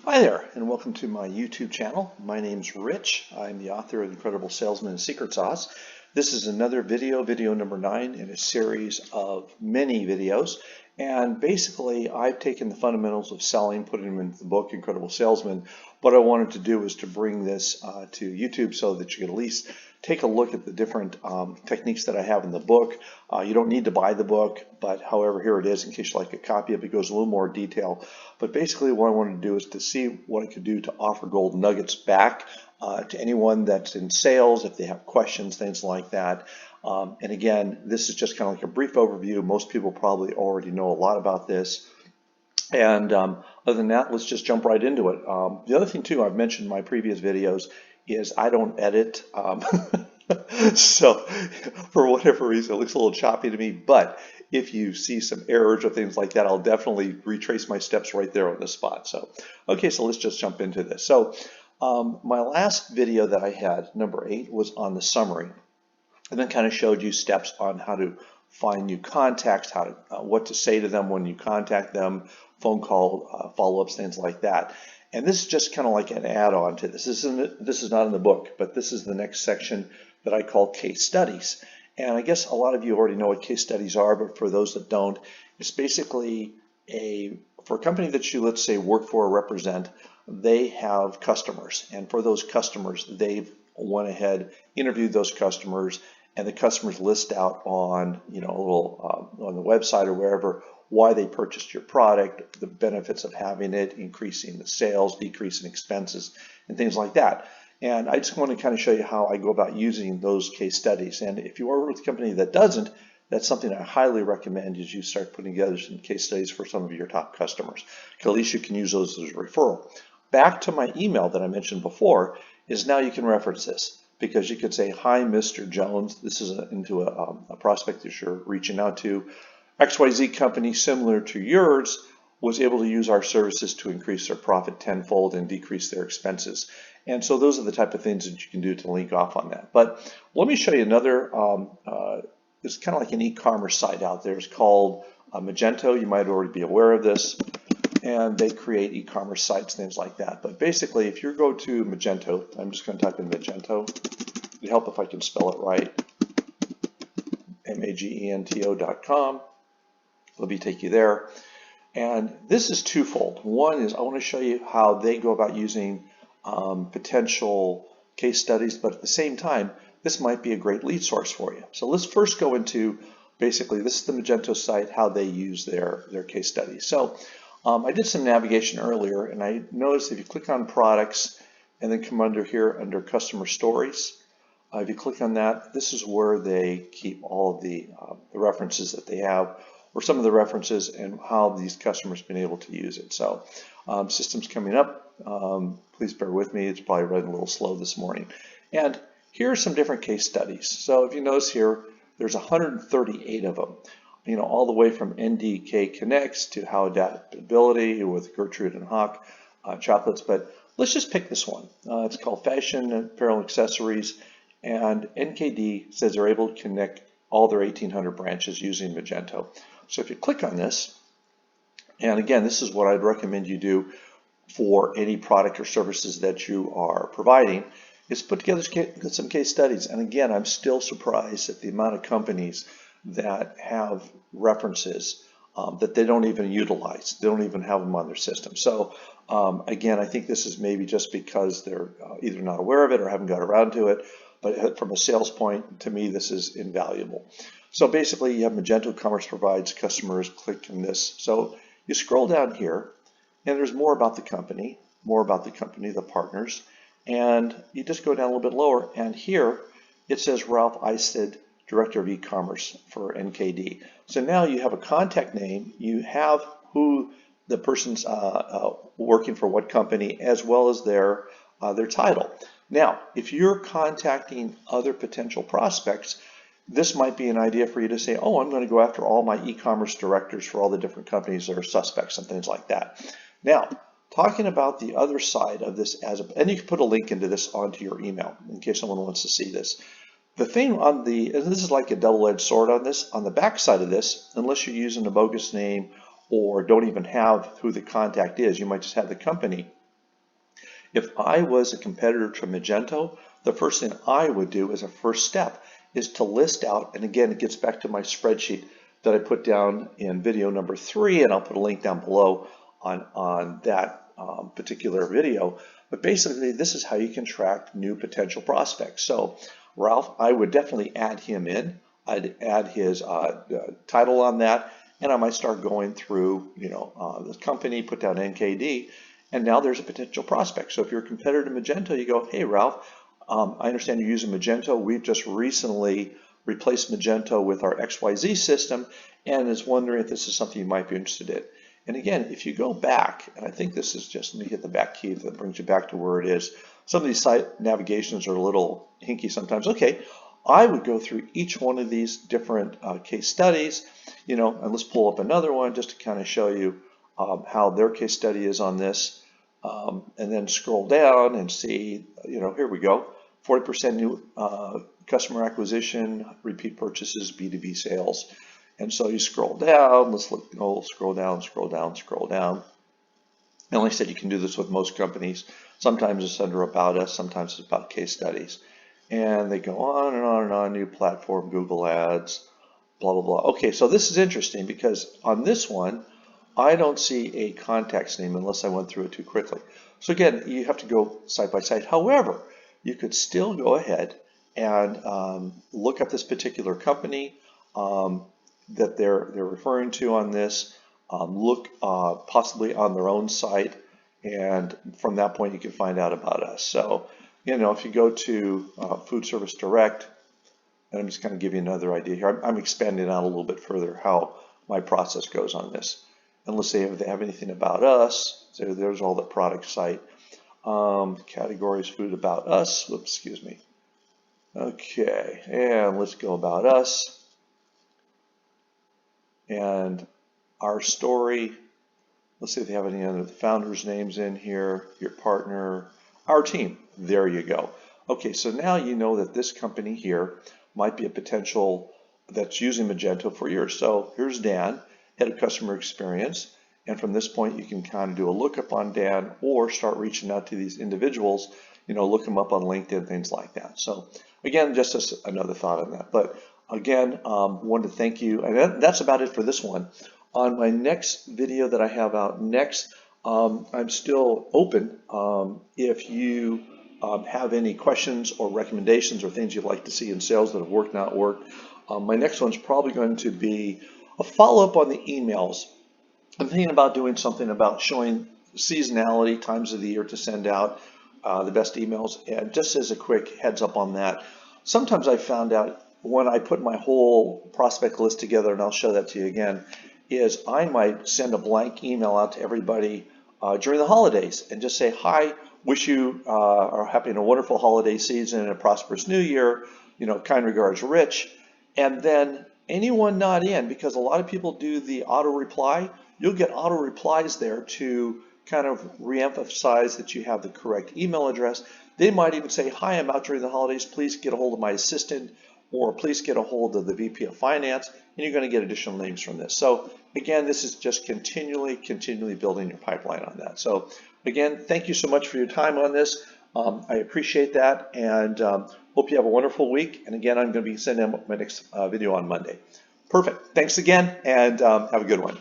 Hi there, and welcome to my YouTube channel. My name's Rich. I'm the author of Incredible Salesman and Secret Sauce. This is another video number 9 in a series of many videos. And basically, I've taken the fundamentals of selling, putting them into the book, Incredible Salesman. What I wanted to do was to bring this to YouTube so that you could at least take a look at the different techniques that I have in the book. You don't need to buy the book, but however, here it is in case you like a copy of it. It goes a little more detail. But basically what I wanted to do is to see what I could do to offer gold nuggets back to anyone that's in sales, if they have questions, things like that. And again, this is just kind of like a brief overview. Most people probably already know a lot about this. And other than that, let's just jump right into it. The other thing too, I've mentioned in my previous videos, is I don't edit. So for whatever reason, it looks a little choppy to me, but if you see some errors or things like that, I'll definitely retrace my steps right there on the spot. So, okay, so let's just jump into this. So my last video that I had, number 8, was on the summary, and then kind of showed you steps on how to find new contacts, how to what to say to them when you contact them, phone call, follow-ups, things like that. And this is just kind of like an add-on to this. This is not in the book, but this is the next section that I call case studies. And I guess a lot of you already know what case studies are, but for those that don't, it's basically for a company that you, let's say, work for or represent, they have customers. And for those customers, they've went ahead, interviewed those customers, and the customers list out on, a little on the website or wherever why they purchased your product, the benefits of having it, increasing the sales, decreasing expenses, and things like that. And I just want to kind of show you how I go about using those case studies. And if you are with a company that doesn't, that's something I highly recommend as you start putting together some case studies for some of your top customers. At least you can use those as a referral. Back to my email that I mentioned before is now you can reference this, because you could say, hi, Mr. Jones. This is into a prospect that you're reaching out to. XYZ company similar to yours was able to use our services to increase their profit tenfold and decrease their expenses. And so those are the type of things that you can do to link off on that. But let me show you another, it's kind of like an e-commerce site out there. It's called Magento. You might already be aware of this. And they create e-commerce sites, things like that. But basically, if you go to Magento, I'm just going to type in Magento. It'd help if I can spell it right. Magento.com. Let me take you there. And this is twofold. One is I want to show you how they go about using potential case studies, but at the same time, this might be a great lead source for you. So let's first go into basically, this is the Magento site, how they use their case studies. So I did some navigation earlier, and I noticed if you click on products and then come under here under customer stories, if you click on that, this is where they keep all of the references that they have, or some of the references and how these customers have been able to use it. So system's coming up. Please bear with me. It's probably running a little slow this morning. And here are some different case studies. So if you notice here, there's 138 of them. All the way from NDK Connects to How Adaptability with Gertrude and Hawk chocolates. But let's just pick this one. It's called Fashion Apparel Accessories. And NKD says they're able to connect all their 1,800 branches using Magento. So if you click on this, and again, this is what I'd recommend you do for any product or services that you are providing, is put together some case studies. And again, I'm still surprised at the amount of companies that have references that they don't even utilize. They don't even have them on their system. So again, I think this is maybe just because they're either not aware of it or haven't got around to it. But from a sales point, to me, this is invaluable. So basically, you have Magento Commerce provides customers, click on this. So you scroll down here, and there's more about the company, the partners, and you just go down a little bit lower, and here it says Ralph Eisted, Director of E-commerce for NKD. So now you have a contact name, you have who the person's working for what company, as well as their title. Now, if you're contacting other potential prospects, this might be an idea for you to say, oh, I'm going to go after all my e-commerce directors for all the different companies that are suspects and things like that. Now, talking about the other side of this, and you can put a link into this onto your email in case someone wants to see this. The thing on and this is like a double-edged sword on this, on the back side of this, unless you're using a bogus name or don't even have who the contact is, you might just have the company. If I was a competitor to Magento, the first thing I would do as a first step is to list out, and again, it gets back to my spreadsheet that I put down in video number 3, and I'll put a link down below on that particular video. But basically, this is how you can track new potential prospects. So Ralph, I would definitely add him in. I'd add his title on that, and I might start going through, the company, put down NKD, and now there's a potential prospect. So if you're a competitor to Magento, you go, hey Ralph, I understand you're using Magento. We've just recently replaced Magento with our XYZ system, and is wondering if this is something you might be interested in. And again, if you go back, and I think this is just, let me hit the back key that brings you back to where it is. Some of these site navigations are a little hinky sometimes. Okay, I would go through each one of these different case studies, and let's pull up another one just to kind of show you how their case study is on this, and then scroll down and see, here we go, 40% new customer acquisition, repeat purchases, B2B sales. And so you scroll down, let's look, scroll down, scroll down, scroll down. And like I said, you can do this with most companies. Sometimes it's under About Us, sometimes it's about case studies. And they go on and on and on, new platform, Google Ads, blah, blah, blah. Okay, so this is interesting because on this one, I don't see a contact's name unless I went through it too quickly. So again, you have to go site by site. However, you could still go ahead and look up this particular company that they're referring to on this, look possibly on their own site, and from that point you can find out about us. So, if you go to Food Service Direct, and I'm just going to give you another idea here. I'm expanding out a little bit further how my process goes on this. And let's say if they have anything about us, so there's all the product site. Categories, food, about us. Whoops, excuse me. Okay, and let's go about us. And our story, let's see if they have any other founders' names in here, your partner, our team. There you go. Okay, so now you know that this company here might be a potential that's using Magento for yours. So here's Dan, head of customer experience. And from this point, you can kind of do a lookup on Dan or start reaching out to these individuals, look them up on LinkedIn, things like that. So again, just as another thought on that. But again, wanted to thank you. And that's about it for this one. On my next video that I have out next, I'm still open. If you have any questions or recommendations or things you'd like to see in sales that have worked, not worked, my next one's probably going to be a follow-up on the emails. I'm thinking about doing something about showing seasonality, times of the year to send out the best emails. And just as a quick heads up on that, sometimes I found out when I put my whole prospect list together, and I'll show that to you again, is I might send a blank email out to everybody during the holidays and just say, hi, wish you are having a wonderful holiday season and a prosperous new year, kind regards, Rich. And then anyone not in, because a lot of people do the auto reply, you'll get auto replies there to kind of reemphasize that you have the correct email address. They might even say, hi, I'm out during the holidays, please get a hold of my assistant, or please get a hold of the VP of Finance, and you're going to get additional names from this. So again, this is just continually building your pipeline on that. So again, thank you so much for your time on this. I appreciate that, and hope you have a wonderful week. And again, I'm going to be sending out my next video on Monday. Perfect. Thanks again, and have a good one.